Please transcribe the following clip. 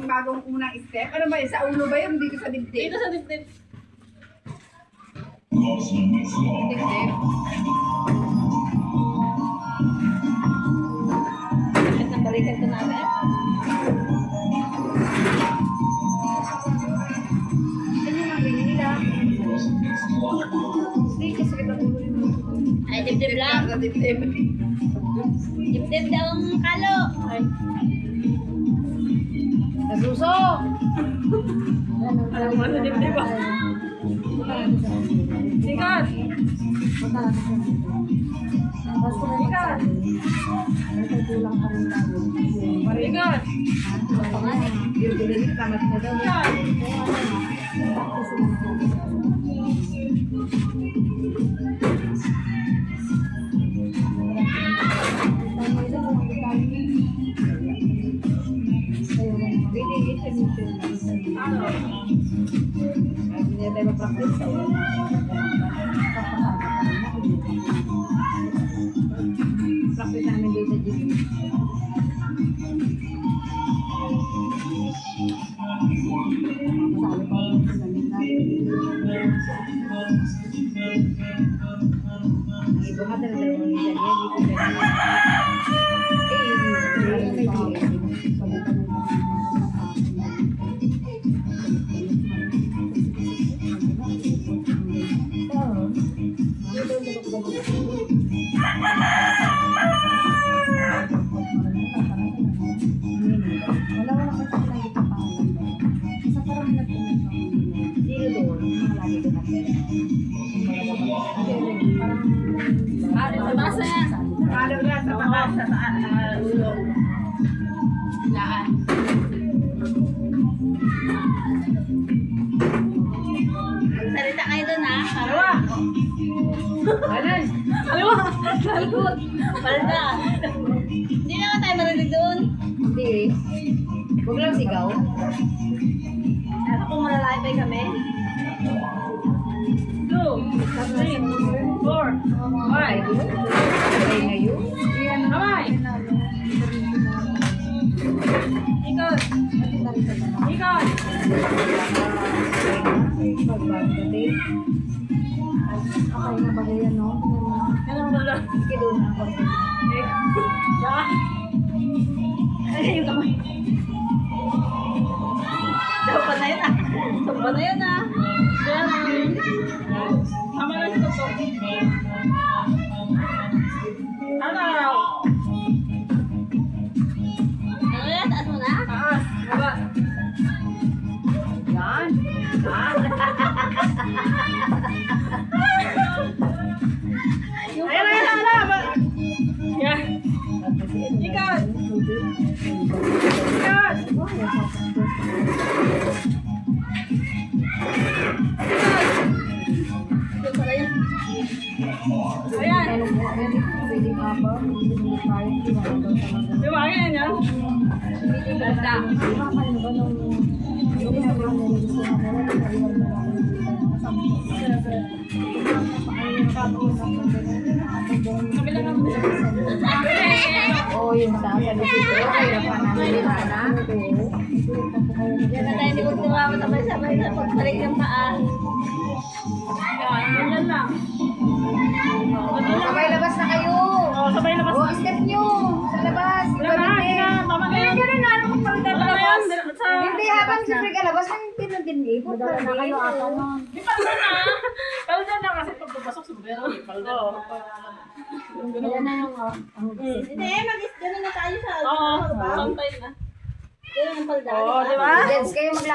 bagong unang step. Ano ba yun? Sa ulo ba yun? Dito sa dibdib? Dito sa dibdib. Dibdib. Bakit nabalikan ko namin? Ano yung mga ganyan nila? Hindi, kasi kita ulo yun. Ay, dibdib lang. Sa dibdib. Dibdib daw ang kalo. Ay. Nasuso! Alam mo, sa dibdib ba? Sikat! Sikat! Sikat! Yung bilhin, tamat na daw. Sikat! Ano? Hindi na tayo mag-practice sa ulo. Practice namin doon sa gym. Ang iba nga talaga yung ganyan, dito Sa taas na yan. Ano na, sa taas, sa taas, ulo. Laan. Salita kayo doon ha. Kaliwa. Alan! Kaliwa. Salgot. Palda. Hindi naman tayo marinig doon. Hindi eh. Huwag lang sigaw. Ano kung malalakay kami? 2, 3, 4, 5. Ay, ngayon. Kamay. Ikot. Ikot. Okay na ba yan, no? Ganun ba lang? Sige doon na ako. Yeah. Ay, yung kamay. Dapat na yun ah. Sumpa na yun ah. Ganun. Tama lang ito to. Ano? Ano yan? Taas mo na? Taas. Baba. Yan. Yan. Ayan, ayan, ayan. Yan. Ikat. Ikat. Ikat pala yan. Ayan. Di ba? Ayan yan. Ganda. Kabila na mo. Oo, yung sa akin. Kaya pa namin yung anak. Yan na tayo hindi ko tumama sabay-sabay sa pagbalik ng paa. Yan, ganyan lang. Sabay labas na kayo. Oo, sabay labas Oo, na. step nyo. Sa labas. Wala na, hindi na. Tama na yan. Ganyan na, ano kung palitan na yan. Hindi, habang siyempre ka labas, ang pinagin eh. Madala na kayo ata mo. Di palitan na. Palitan na kasi pag papasok sa bubero. Palitan na. Ayan na yung Hindi, mag-is. Ganun na tayo sa. Oo, pantay na. Ganun ang palda. Oo, di ba? Gents kayo magla